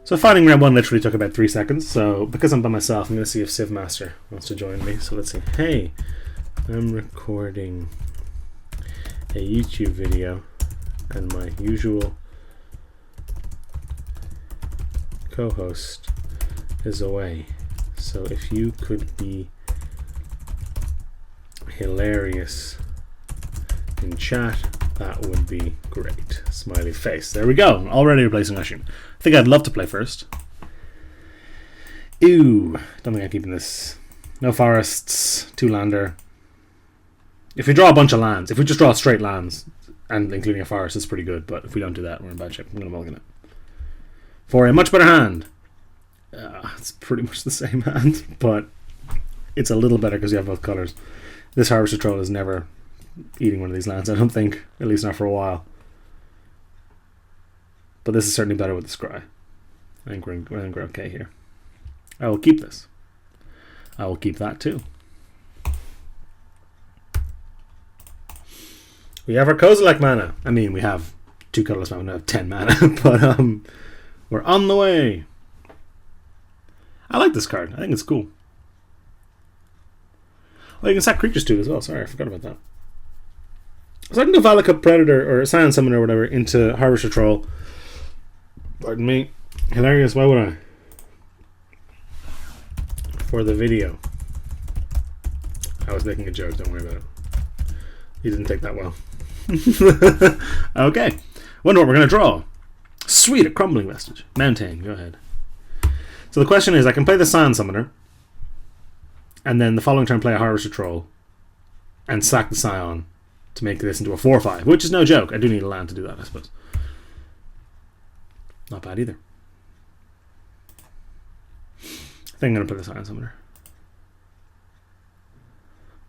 So finding round 1 literally took about 3 seconds. So because I'm by myself, I'm going to see if Civ Master wants to join me. So let's see. Hey, I'm recording a YouTube video and my usual co-host is away. So if you could be hilarious in chat, that would be great. Smiley face. There we go. Already replacing Oisin. I think I'd love to play first. Ew. Don't think I'm keeping this. No forests. 2-lander. If we draw a bunch of lands, if we just draw straight lands, and including a forest, it's pretty good. But if we don't do that, we're in bad shape. I'm going to mulligan it. For a much better hand. It's pretty much the same hand, but it's a little better because you have both colors. This Harvester Troll is never eating one of these lands, I don't think. At least not for a while. But this is certainly better with the Scry. I think we're okay here. I will keep this. I will keep that too. We have our KOZILEK mana. I mean, we have 2 colorless mana. We have 10 mana, but we're on the way. I like this card. I think it's cool. Oh, you can sack creatures to it as well. Sorry, I forgot about that. So I can go Valakut Predator or Scion Summoner or whatever into Harvester Troll. Pardon me. Hilarious, why would I? For the video. I was making a joke, don't worry about it. You didn't take that well. Okay. Wonder what we're going to draw. Sweet, a Crumbling Vestige. Mountain, go ahead. So the question is, I can play the Scion Summoner, and then the following turn play a Harvester Troll, and sack the Scion to make this into a 4/5, which is no joke. I do need a land to do that, I suppose. Not bad either. I think I'm going to play the Scion Summoner.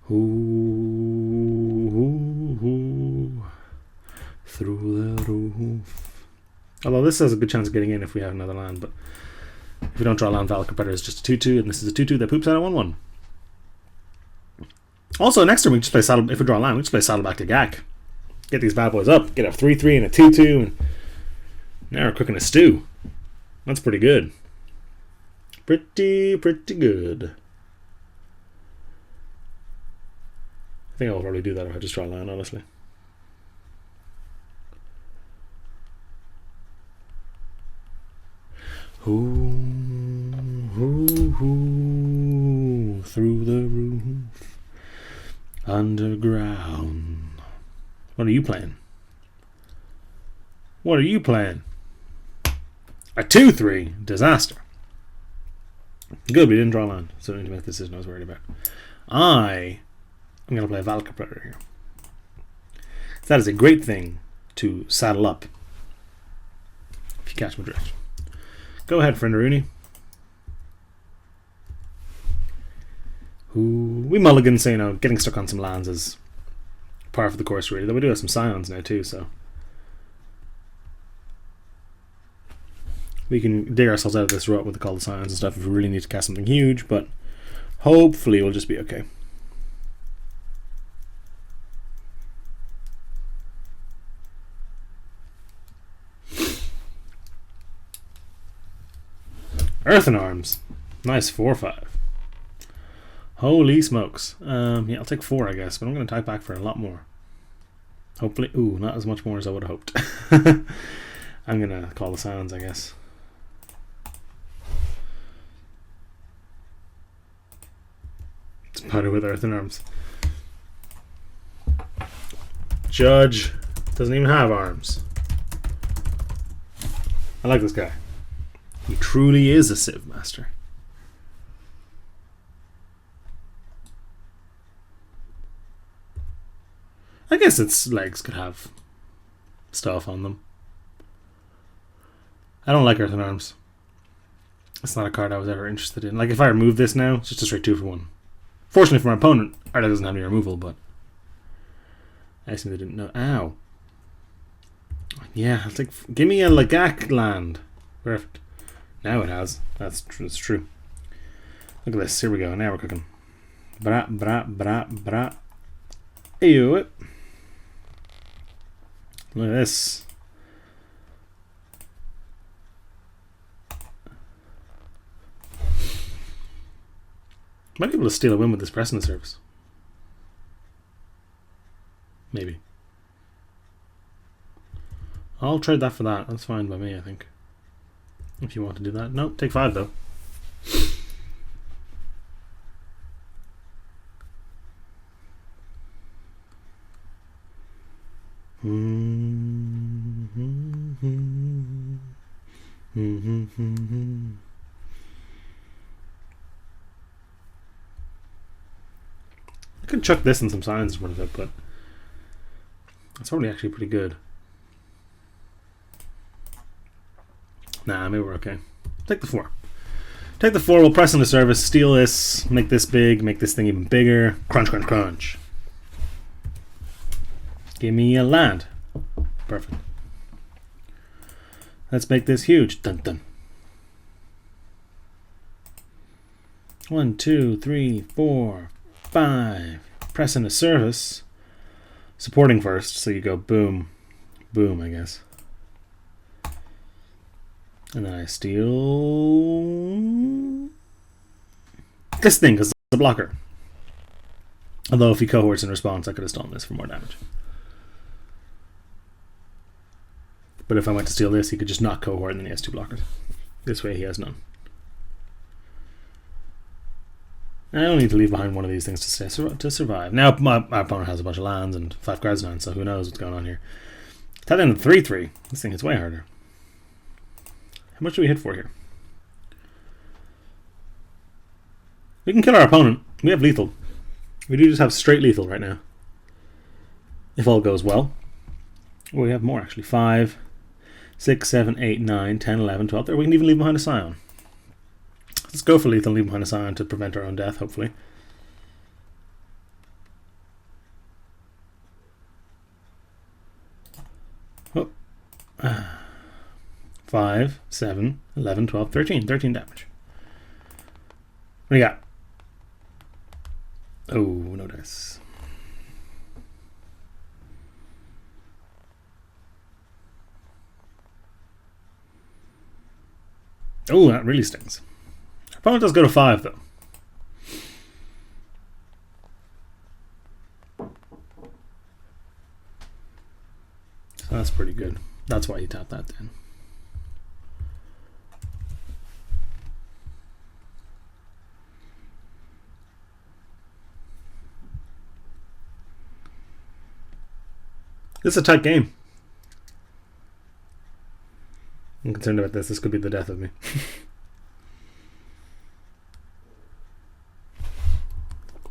Ooh, through the roof. Although this has a good chance of getting in if we have another land, but if we don't draw land, Valakut Predator is just a 2/2, and this is a 2/2 that poops out a 1/1. Also, next turn we just play Saddle. If we draw land, we just play Saddleback to Gak. Get these bad boys up. Get a 3/3 and a 2/2, and now we're cooking a stew. That's pretty good. Pretty good. I think I'll probably do that if I just draw land, honestly. Ooh, through the roof, underground. What are you playing? What are you playing? A 2/3 disaster. Good, we didn't draw land, so I didn't make the decision I was worried about. I'm going to play a Valakut Predator here. That is a great thing to saddle up, if you catch my drift. Go ahead, friend Rooney. We mulligan, so, you know, getting stuck on some lands is par for the course, really. Though we do have some Scions now, too, so we can dig ourselves out of this rut with the Call of Scions and stuff if we really need to cast something huge, but hopefully we'll just be okay. Earthen Arms. Nice 4/5. Holy smokes. Yeah, I'll take 4, I guess, but I'm going to type back for a lot more. Hopefully. Ooh, not as much more as I would have hoped. I'm going to call the Scions, I guess. It's better with Earthen Arms. Judge doesn't even have arms. I like this guy. He truly is a Civ Master. I guess its legs could have stuff on them. I don't like Earthen Arms. It's not a card I was ever interested in. Like, if I remove this now, it's just a straight 2 for 1. Fortunately for my opponent, Arda doesn't have any removal, but I assume they didn't know. Ow. Yeah, give me a Lagak land. Perfect. Now it has. That's true. Look at this. Here we go. Now we're cooking. Bra, bra, bra, bra. Ew. Look at this. Might be able to steal a win with this pressing the service. Maybe. I'll trade that for that. That's fine by me, I think. If you want to do that. No, take 5 though. I could chuck this in some signs for a bit, but it's probably actually pretty good. Nah, maybe we're okay. Take the 4. Take the 4, we'll press into service, steal this, make this big, make this thing even bigger. Crunch, crunch, crunch. Give me a land. Perfect. Let's make this huge. Dun dun. 1, 2, 3, 4, 5. Press into service. Supporting first, so you go boom, boom, I guess. And then I steal this thing because it's a blocker. Although if he cohorts in response, I could have stolen this for more damage. But if I went to steal this, he could just not cohort and then he has 2 blockers. This way he has none. I don't need to leave behind one of these things to survive. Now my opponent has a bunch of lands and 5 cards now, so who knows what's going on here. That ended 3-3. This thing is way harder. How much do we hit for here? We can kill our opponent. We have lethal. We do just have straight lethal right now. If all goes well. Oh, we have more actually. 5, 6, 7, 8, 9, 10, 11, 12. There, we can even leave behind a scion. Let's go for lethal and leave behind a scion to prevent our own death, hopefully. Oh. 5, 7, 11, 12, 13. 13 damage. What do you got? Oh, no dice. Oh, that really stings. Our opponent does go to 5, though. So that's pretty good. That's why he tapped that then. This is a tight game. I'm concerned about this. This could be the death of me.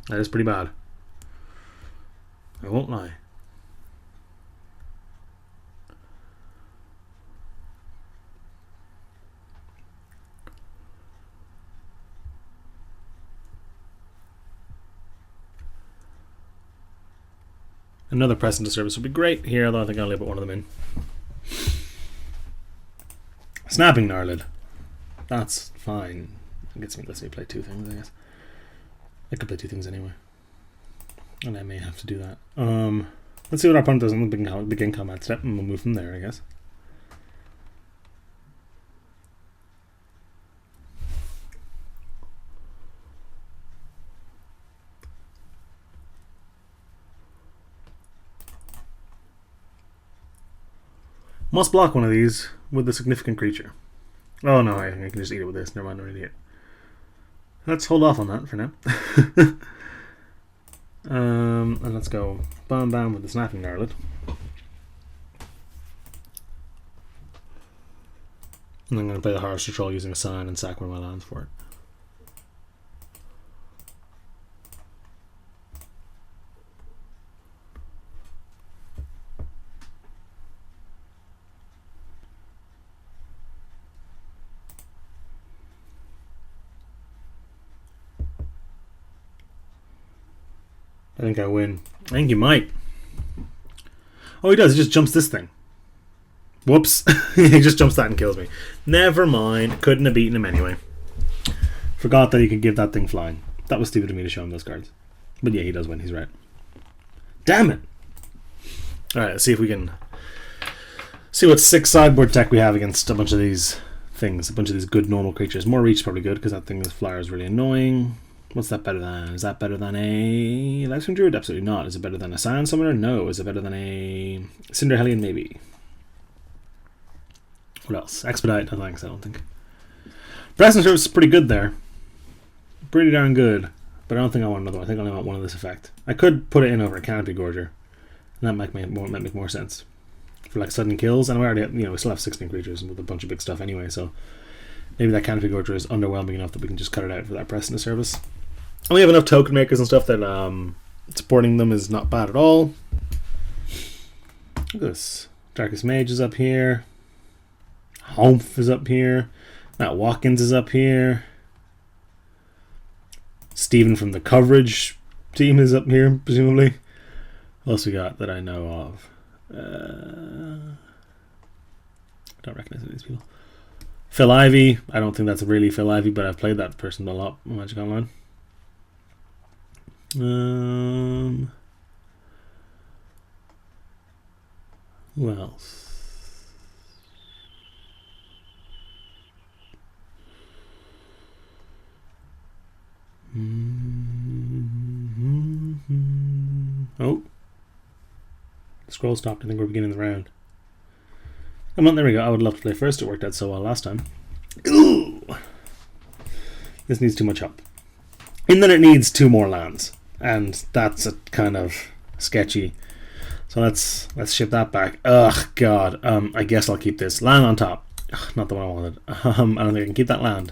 That is pretty bad. I won't lie. Another press into service would be great here, although I think I'll only put one of them in. Snapping Gnarlid. That's fine. Lets me play 2 things, I guess. I could play 2 things anyway. And I may have to do that. Let's see what our opponent does in the begin combat step, and we'll move from there, I guess. Must block one of these with a significant creature. Oh no, I can just eat it with this. Never mind, I'm an idiot. Let's hold off on that for now. And let's go bam bam with the Snapping Gnarlid. And I'm going to play the Harvester Troll using a sign and sack one of my lands for it. I think I win. I think you might. Oh, he does. He just jumps this thing. Whoops. He just jumps that and kills me. Never mind. Couldn't have beaten him anyway. Forgot that he could give that thing flying. That was stupid of me to show him those cards. But yeah, he does win. He's right. Damn it. Alright, let's see if we can see what 6 sideboard tech we have against a bunch of these things. A bunch of these good normal creatures. More reach is probably good because that thing with flyer is really annoying. What's that better than? Is that better than a Livestream Druid? Absolutely not. Is it better than a Scion Summoner? No. Is it better than a Cinder Hellion? Maybe. What else? Expedite? No thanks, I don't think. Presence Service is pretty good there. Pretty darn good. But I don't think I want another one. I think I only want one of this effect. I could put it in over a Canopy Gorger. And that might make more sense. For like sudden kills. And we already have, we still have 16 creatures with a bunch of big stuff anyway, so maybe that Canopy Gorger is underwhelming enough that we can just cut it out for that Presence Service. And we have enough token makers and stuff that supporting them is not bad at all. Look at this. Darkest Mage is up here. Humph is up here. Matt Watkins is up here. Steven from the coverage team is up here, presumably. What else we got that I know of? I don't recognize any of these people. Phil Ivey. I don't think that's really Phil Ivey, but I've played that person a lot on Magic Online. Who else? Oh. The scroll stopped. I think we're beginning the round. Come on, there we go. I would love to play first. It worked out so well last time. Ooh. This needs too much help. In that it needs 2 more lands. And that's a kind of sketchy. So let's ship that back. Ugh, God. I guess I'll keep this. Land on top. Ugh, not the one I wanted. I don't think I can keep that land.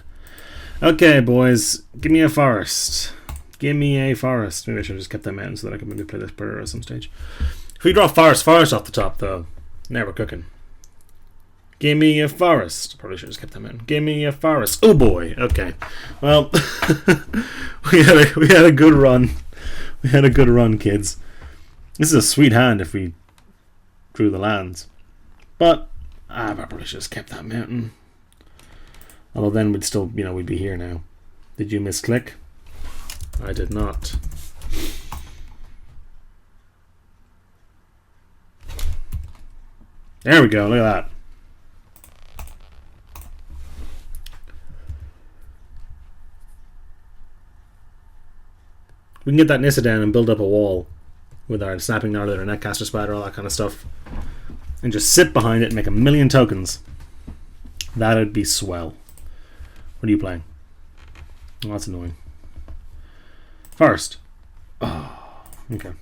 Okay, boys. Give me a forest. Give me a forest. Maybe I should have just kept that mountain so that I could maybe play this bird at some stage. If we draw forest off the top, though, now we're cooking. Give me a forest. Probably should have just kept that mountain. Give me a forest. Oh boy. Okay. Well, we had a good run. We had a good run, kids. This is a sweet hand if we drew the lands. But I probably should have just kept that mountain. Although then we'd still, we'd be here now. Did you misclick? I did not. There we go, look at that. We can get that Nissa down and build up a wall with our Snapping Gnarly or Netcaster Spider, all that kind of stuff. And just sit behind it and make a million tokens. That'd be swell. What are you playing? Oh, that's annoying. First. Oh, okay.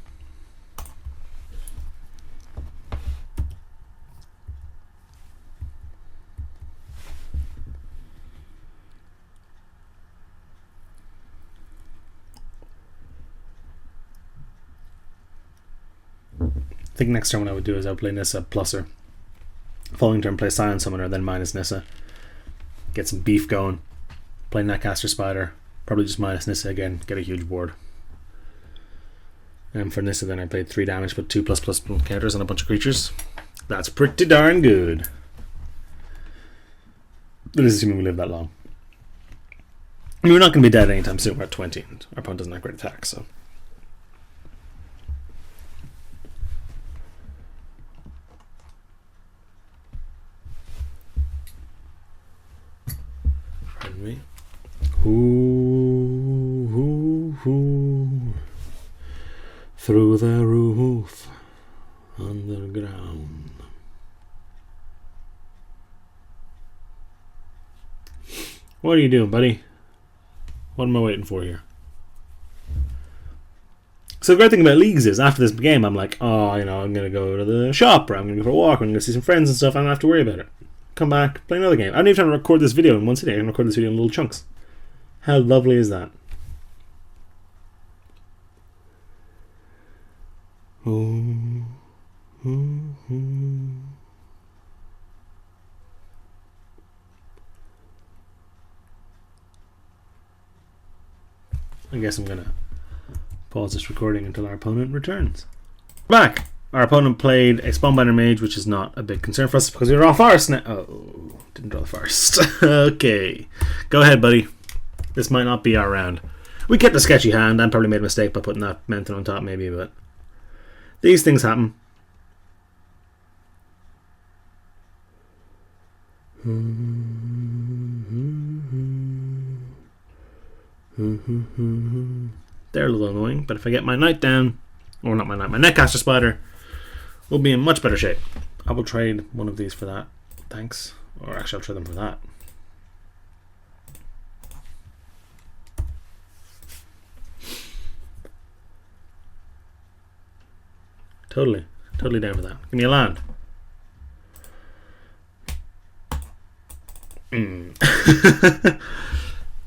I think next turn what I would do is I would play Nissa pluser. Following turn play Scion Summoner, then minus Nissa. Get some beef going. Play Netcaster Spider. Probably just minus Nissa again. Get a huge board. And for Nissa then I played 3 damage, put 2++ counters on a bunch of creatures. That's pretty darn good. But this is assuming we live that long. I mean, we're not going to be dead anytime soon. We're at 20 and our opponent doesn't have great attack, so. Pardon me. Through the roof, underground. What are you doing, buddy? What am I waiting for here? So the great thing about leagues is, after this game, I'm like, oh, I'm going to go to the shop, or I'm going to go for a walk, or I'm going to see some friends and stuff. I don't have to worry about it. Come back, play another game. I don't even have to record this video in one sitting. I can record this video in little chunks. How lovely is that? I guess I'm going to pause this recording until our opponent returns. Back! Our opponent played a Spawnbinder Mage, which is not a big concern for us because we draw a forest now. Oh, didn't draw the forest. Okay. Go ahead, buddy. This might not be our round. We kept a sketchy hand. I probably made a mistake by putting that mountain on top, maybe, but these things happen. They're a little annoying, but if I get my knight down, or not my knight, my netcaster spider, we'll be in much better shape. I will trade one of these for that. Thanks. Or actually, I'll trade them for that. Totally down for that. Give me a land.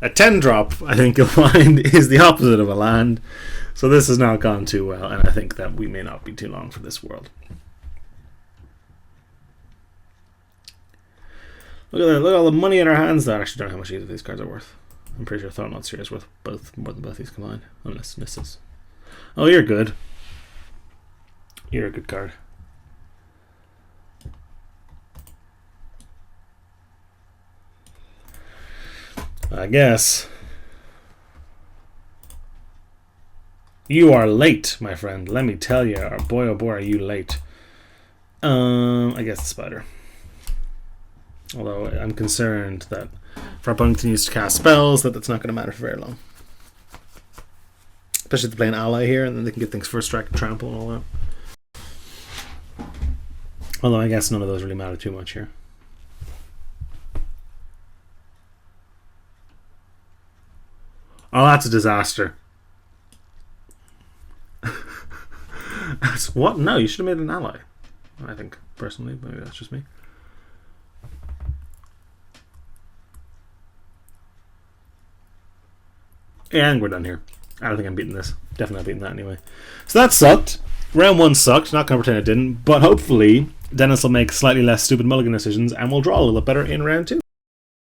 A 10 drop, I think you'll find, is the opposite of a land. So this has not gone too well, and I think that we may not be too long for this world. Look at that! Look at all the money in our hands. I actually don't know how much either of these cards are worth. I'm pretty sure Thought Not Seer is worth more than both these combined, unless misses. Oh, you're good. You're a good card. I guess. You are late, my friend. Let me tell you, or boy oh boy, are you late. I guess the spider. Although I'm concerned that if our opponent continues to cast spells, that's not going to matter for very long. Especially if they play an ally here, and then they can get things first strike and trample and all that. Although I guess none of those really matter too much here. Oh, that's a disaster. What? No, you should have made an ally. I think, personally. Maybe that's just me. And we're done here. I don't think I'm beating this. Definitely not beating that anyway. So that sucked. Round 1 sucked. Not going to pretend it didn't. But hopefully, Dennis will make slightly less stupid mulligan decisions and we'll draw a little bit better in round 2.